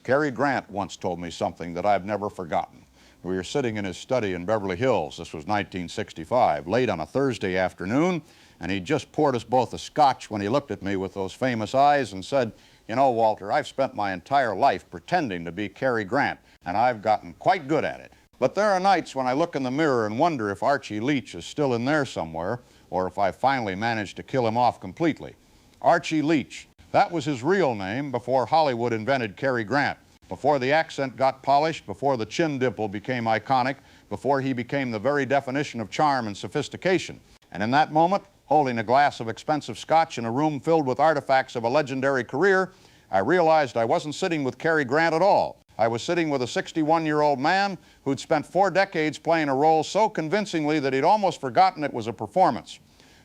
Cary Grant once told me something that I've never forgotten. We were sitting in his study in Beverly Hills. This was 1965, late on a Thursday afternoon, and he just poured us both a scotch when he looked at me with those famous eyes and said, "You know, Walter, I've spent my entire life pretending to be Cary Grant, and I've gotten quite good at it. But there are nights when I look in the mirror and wonder if Archie Leach is still in there somewhere, or if I finally managed to kill him off completely." Archie Leach. That was his real name before Hollywood invented Cary Grant, before the accent got polished, before the chin dimple became iconic, before he became the very definition of charm and sophistication. And in that moment, holding a glass of expensive scotch in a room filled with artifacts of a legendary career, I realized I wasn't sitting with Cary Grant at all. I was sitting with a 61-year-old man who'd spent 4 decades playing a role so convincingly that he'd almost forgotten it was a performance.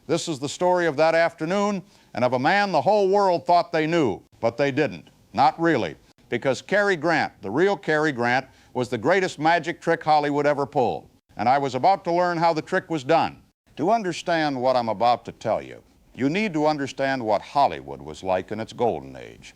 This is the story of that afternoon and of a man the whole world thought they knew, but they didn't. Not really. Because Cary Grant, the real Cary Grant, was the greatest magic trick Hollywood ever pulled. And I was about to learn how the trick was done. To understand what I'm about to tell you, you need to understand what Hollywood was like in its golden age.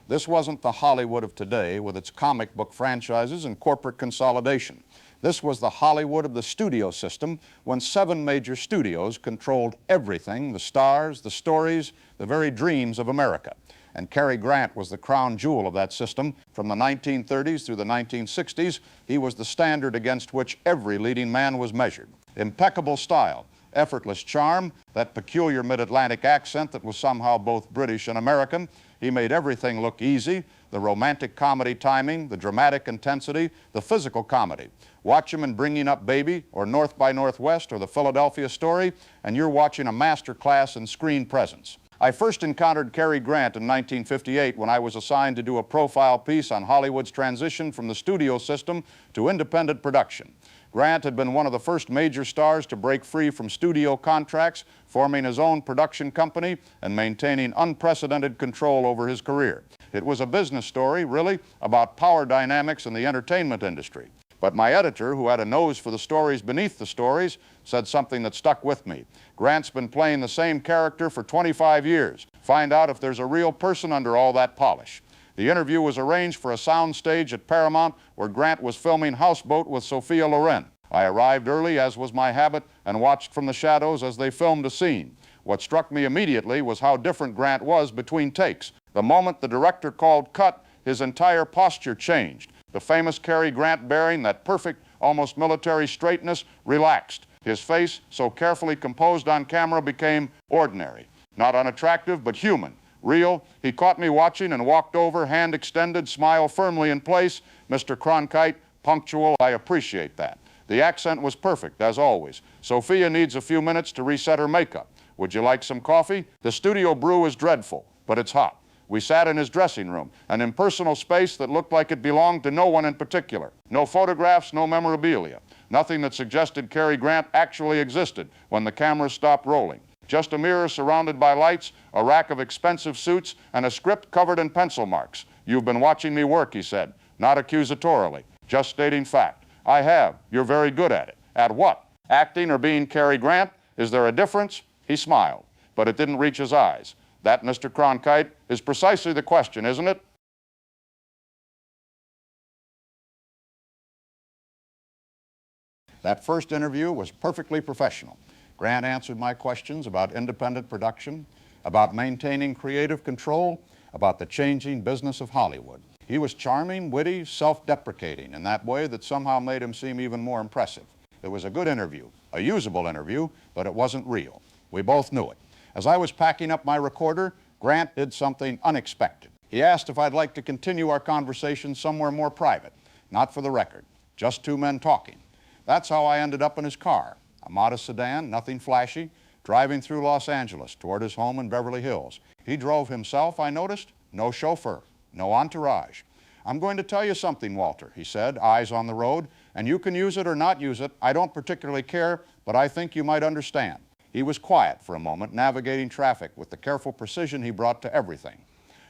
This wasn't the Hollywood of today with its comic book franchises and corporate consolidation. This was the Hollywood of the studio system when 7 major studios controlled everything, the stars, the stories, the very dreams of America. And Cary Grant was the crown jewel of that system. From the 1930s through the 1960s, he was the standard against which every leading man was measured. Impeccable style, effortless charm, that peculiar mid-Atlantic accent that was somehow both British and American. He made everything look easy, the romantic comedy timing, the dramatic intensity, the physical comedy. Watch him in Bringing Up Baby or North by Northwest or The Philadelphia Story, and you're watching a master class in screen presence. I first encountered Cary Grant in 1958 when I was assigned to do a profile piece on Hollywood's transition from the studio system to independent production. Grant had been one of the first major stars to break free from studio contracts, forming his own production company and maintaining unprecedented control over his career. It was a business story, really, about power dynamics in the entertainment industry. But my editor, who had a nose for the stories beneath the stories, said something that stuck with me. Grant's been playing the same character for 25 years. Find out if there's a real person under all that polish. The interview was arranged for a sound stage at Paramount where Grant was filming Houseboat with Sophia Loren. I arrived early, as was my habit, and watched from the shadows as they filmed a scene. What struck me immediately was how different Grant was between takes. The moment the director called cut, his entire posture changed. The famous Cary Grant bearing, that perfect, almost military straightness, relaxed. His face, so carefully composed on camera, became ordinary. Not unattractive, but human, real. He caught me watching and walked over, hand extended, smile firmly in place. "Mr. Cronkite, punctual, I appreciate that." The accent was perfect, as always. "Sophia needs a few minutes to reset her makeup. Would you like some coffee? The studio brew is dreadful, but it's hot." We sat in his dressing room, an impersonal space that looked like it belonged to no one in particular. No photographs, no memorabilia. Nothing that suggested Cary Grant actually existed when the camera stopped rolling. Just a mirror surrounded by lights, a rack of expensive suits, and a script covered in pencil marks. "You've been watching me work," he said, not accusatorily, just stating fact. "I have. You're very good at it." "At what? Acting or being Cary Grant? Is there a difference?" He smiled, but it didn't reach his eyes. That, Mr. Cronkite, is precisely the question, isn't it? That first interview was perfectly professional. Grant answered my questions about independent production, about maintaining creative control, about the changing business of Hollywood. He was charming, witty, self-deprecating in that way that somehow made him seem even more impressive. It was a good interview, a usable interview, but it wasn't real. We both knew it. As I was packing up my recorder, Grant did something unexpected. He asked if I'd like to continue our conversation somewhere more private, not for the record, just 2 men talking. That's how I ended up in his car, a modest sedan, nothing flashy, driving through Los Angeles toward his home in Beverly Hills. He drove himself, I noticed, no chauffeur, no entourage. "I'm going to tell you something, Walter," he said, eyes on the road, "and you can use it or not use it. I don't particularly care, but I think you might understand." He was quiet for a moment, navigating traffic with the careful precision he brought to everything.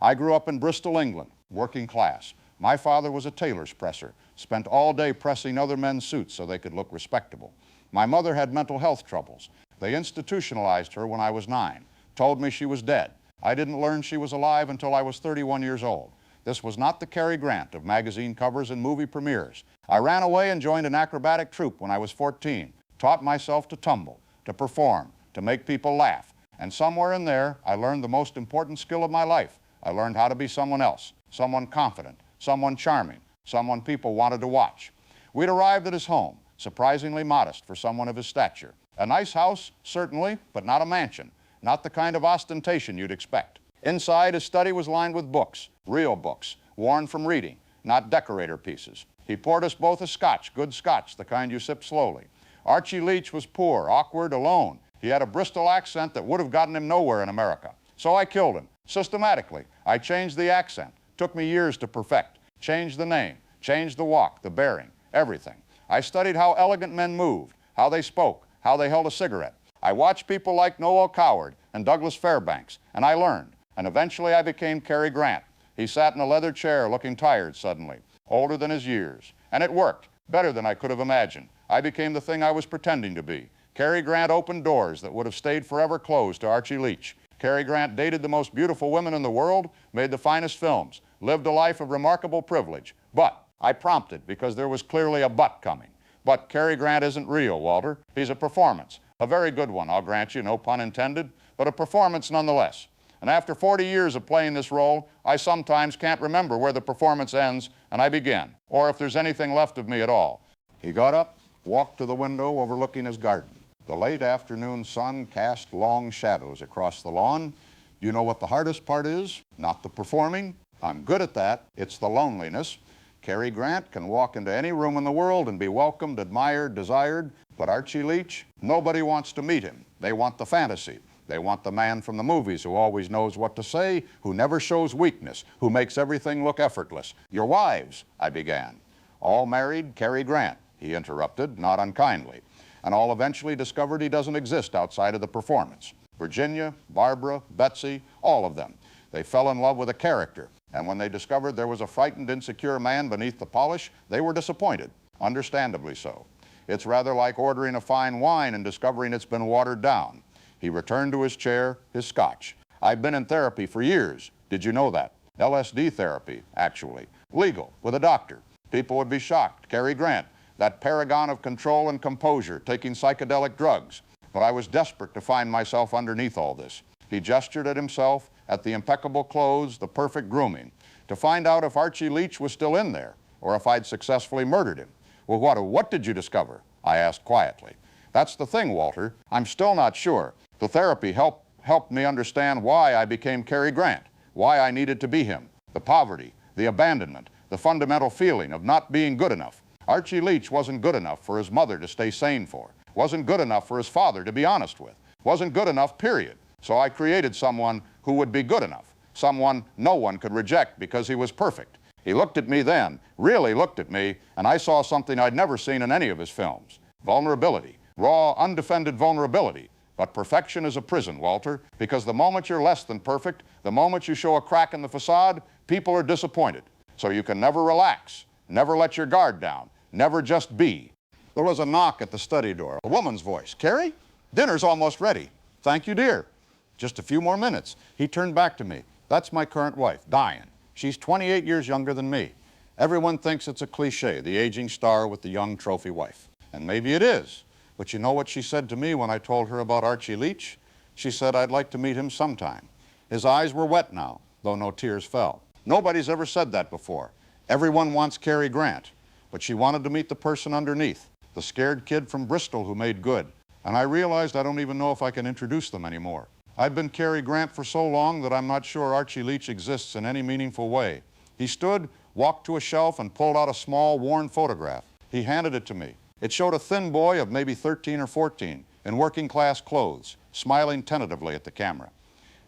"I grew up in Bristol, England, working class. My father was a tailor's presser, spent all day pressing other men's suits so they could look respectable. My mother had mental health troubles. They institutionalized her when I was 9, told me she was dead. I didn't learn she was alive until I was 31 years old. This was not the Cary Grant of magazine covers and movie premieres. I ran away and joined an acrobatic troupe when I was 14, taught myself to tumble, to perform, to make people laugh. And somewhere in there, I learned the most important skill of my life. I learned how to be someone else, someone confident, someone charming, someone people wanted to watch. We'd arrived at his home, surprisingly modest for someone of his stature. A nice house, certainly, but not a mansion, not the kind of ostentation you'd expect. Inside, his study was lined with books, real books, worn from reading, not decorator pieces. He poured us both a scotch, good scotch, the kind you sip slowly. Archie Leach was poor, awkward, alone. He had a Bristol accent that would have gotten him nowhere in America. So I killed him, systematically. I changed the accent. Took me years to perfect. Changed the name, changed the walk, the bearing, everything. I studied how elegant men moved, how they spoke, how they held a cigarette. I watched people like Noel Coward and Douglas Fairbanks, and I learned. And eventually I became Cary Grant. He sat in a leather chair looking tired suddenly, older than his years. And it worked, better than I could have imagined. I became the thing I was pretending to be. Cary Grant opened doors that would have stayed forever closed to Archie Leach. Cary Grant dated the most beautiful women in the world, made the finest films, lived a life of remarkable privilege. But I prompted because there was clearly a but coming. But Cary Grant isn't real, Walter. He's a performance. A very good one, I'll grant you, no pun intended, but a performance nonetheless. And after 40 years of playing this role, I sometimes can't remember where the performance ends and I begin, or if there's anything left of me at all. He got up, walked to the window overlooking his garden. The late afternoon sun cast long shadows across the lawn. Do you know what the hardest part is? Not the performing. I'm good at that. It's the loneliness. Cary Grant can walk into any room in the world and be welcomed, admired, desired. But Archie Leach, nobody wants to meet him. They want the fantasy. They want the man from the movies who always knows what to say, who never shows weakness, who makes everything look effortless. Your wives, I began. All married, Cary Grant, he interrupted, not unkindly. And all eventually discovered he doesn't exist outside of the performance. Virginia, Barbara, Betsy, all of them. They fell in love with a character. And when they discovered there was a frightened, insecure man beneath the polish, they were disappointed, understandably so. It's rather like ordering a fine wine and discovering it's been watered down. He returned to his chair, his scotch. I've been in therapy for years. Did you know that? LSD therapy, actually. Legal, with a doctor. People would be shocked. Cary Grant, that paragon of control and composure, taking psychedelic drugs. But I was desperate to find myself underneath all this. He gestured at himself, at the impeccable clothes, the perfect grooming, to find out if Archie Leach was still in there, or if I'd successfully murdered him. Well, what did you discover? I asked quietly. That's the thing, Walter. I'm still not sure. The therapy helped me understand why I became Cary Grant, why I needed to be him, the poverty, the abandonment, the fundamental feeling of not being good enough. Archie Leach wasn't good enough for his mother to stay sane for, wasn't good enough for his father to be honest with, wasn't good enough, period. So I created someone who would be good enough, someone no one could reject because he was perfect. He looked at me then, really looked at me, and I saw something I'd never seen in any of his films. Vulnerability, raw, undefended vulnerability. But perfection is a prison, Walter, because the moment you're less than perfect, the moment you show a crack in the facade, people are disappointed. So you can never relax, never let your guard down, never just be. There was a knock at the study door, a woman's voice. Cary, dinner's almost ready. Thank you, dear. Just a few more minutes. He turned back to me. That's my current wife, Diane. She's 28 years younger than me. Everyone thinks it's a cliche, the aging star with the young trophy wife. And maybe it is. But you know what she said to me when I told her about Archie Leach? She said I'd like to meet him sometime. His eyes were wet now, though no tears fell. Nobody's ever said that before. Everyone wants Cary Grant. But she wanted to meet the person underneath, the scared kid from Bristol who made good. And I realized I don't even know if I can introduce them anymore. I've been Cary Grant for so long that I'm not sure Archie Leach exists in any meaningful way. He stood, walked to a shelf, and pulled out a small, worn photograph. He handed it to me. It showed a thin boy of maybe 13 or 14 in working-class clothes, smiling tentatively at the camera.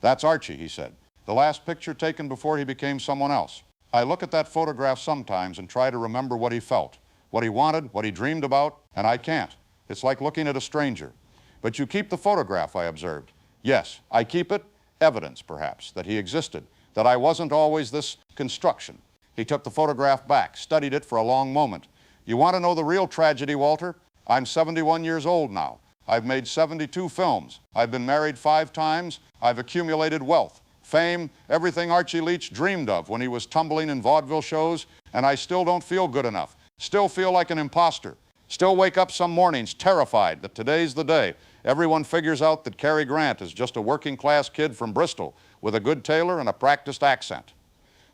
That's Archie, he said. The last picture taken before he became someone else. I look at that photograph sometimes and try to remember what he felt, what he wanted, what he dreamed about, and I can't. It's like looking at a stranger. But you keep the photograph, I observed. Yes, I keep it, evidence perhaps, that he existed, that I wasn't always this construction. He took the photograph back, studied it for a long moment. You want to know the real tragedy, Walter? I'm 71 years old now. I've made 72 films. I've been married 5 times. I've accumulated wealth, fame, everything Archie Leach dreamed of when he was tumbling in vaudeville shows, and I still don't feel good enough. Still feel like an imposter. Still wake up some mornings terrified that today's the day everyone figures out that Cary Grant is just a working-class kid from Bristol with a good tailor and a practiced accent.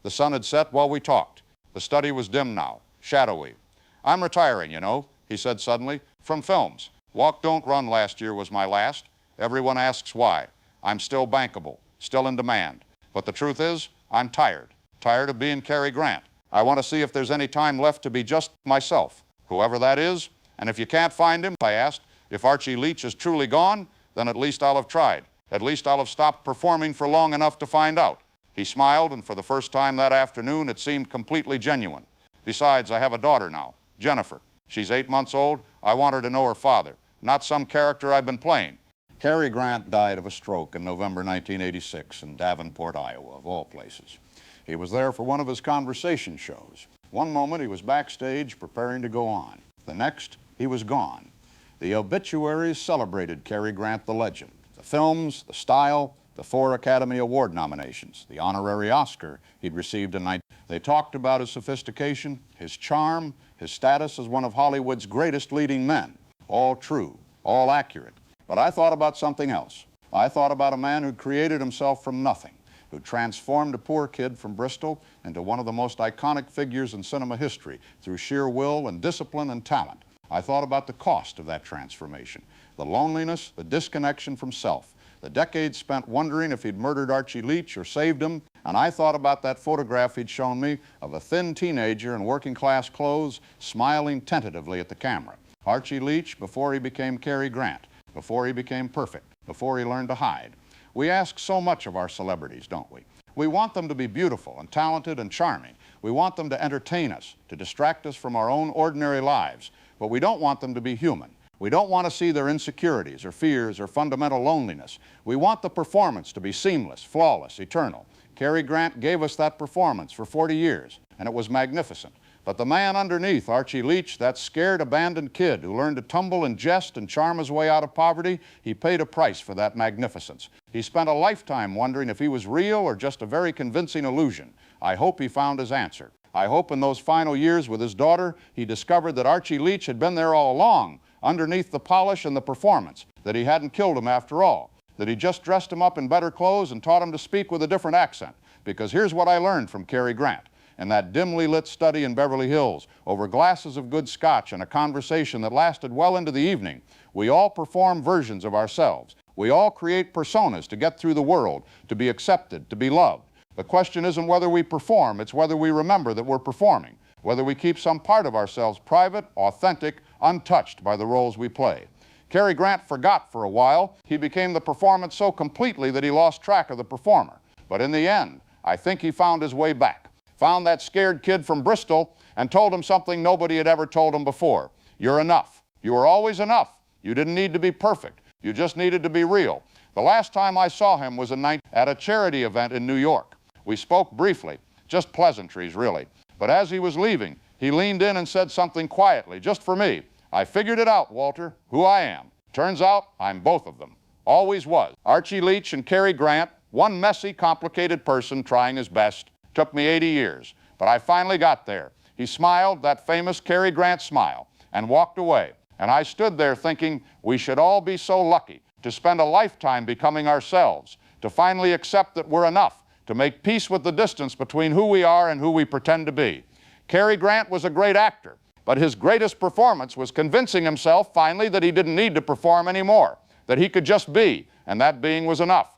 The sun had set while we talked. The study was dim now, shadowy. I'm retiring, you know, he said suddenly, from films. Walk Don't Run last year was my last. Everyone asks why. I'm still bankable, still in demand. But the truth is, I'm tired of being Cary Grant. I want to see if there's any time left to be just myself, whoever that is. And if you can't find him, I asked, if Archie Leach is truly gone, then at least I'll have tried. At least I'll have stopped performing for long enough to find out. He smiled, and for the first time that afternoon, it seemed completely genuine. Besides, I have a daughter now, Jennifer. She's 8 months old. I want her to know her father, not some character I've been playing. Cary Grant died of a stroke in November 1986 in Davenport, Iowa, of all places. He was there for one of his conversation shows. One moment he was backstage preparing to go on. The next, he was gone. The obituaries celebrated Cary Grant the legend. The films, the style, the 4 Academy Award nominations, the honorary Oscar he'd received in 19... They talked about his sophistication, his charm, his status as one of Hollywood's greatest leading men. All true, all accurate. But I thought about something else. I thought about a man who created himself from nothing, who transformed a poor kid from Bristol into one of the most iconic figures in cinema history through sheer will and discipline and talent. I thought about the cost of that transformation, the loneliness, the disconnection from self, the decades spent wondering if he'd murdered Archie Leach or saved him, and I thought about that photograph he'd shown me of a thin teenager in working-class clothes smiling tentatively at the camera. Archie Leach before he became Cary Grant, before he became perfect, before he learned to hide. We ask so much of our celebrities, don't we? We want them to be beautiful and talented and charming. We want them to entertain us, to distract us from our own ordinary lives. But we don't want them to be human. We don't want to see their insecurities or fears or fundamental loneliness. We want the performance to be seamless, flawless, eternal. Cary Grant gave us that performance for 40 years, and it was magnificent. But the man underneath, Archie Leach, that scared, abandoned kid who learned to tumble and jest and charm his way out of poverty, he paid a price for that magnificence. He spent a lifetime wondering if he was real or just a very convincing illusion. I hope he found his answer. I hope in those final years with his daughter, he discovered that Archie Leach had been there all along, underneath the polish and the performance, that he hadn't killed him after all, that he just dressed him up in better clothes and taught him to speak with a different accent. Because here's what I learned from Cary Grant. In that dimly lit study in Beverly Hills, over glasses of good scotch and a conversation that lasted well into the evening, we all perform versions of ourselves. We all create personas to get through the world, to be accepted, to be loved. The question isn't whether we perform, it's whether we remember that we're performing, whether we keep some part of ourselves private, authentic, untouched by the roles we play. Cary Grant forgot for a while. He became the performance so completely that he lost track of the performer. But in the end, I think he found his way back, found that scared kid from Bristol and told him something nobody had ever told him before. You're enough. You were always enough. You didn't need to be perfect. You just needed to be real. The last time I saw him was at a charity event in New York. We spoke briefly, just pleasantries really. But as he was leaving, he leaned in and said something quietly, just for me. I figured it out, Walter, who I am. Turns out I'm both of them. Always was. Archie Leach and Cary Grant, one messy, complicated person trying his best. Took me 80 years, but I finally got there. He smiled, that famous Cary Grant smile, and walked away. And I stood there thinking we should all be so lucky to spend a lifetime becoming ourselves, to finally accept that we're enough, to make peace with the distance between who we are and who we pretend to be. Cary Grant was a great actor, but his greatest performance was convincing himself finally that he didn't need to perform anymore, that he could just be, and that being was enough.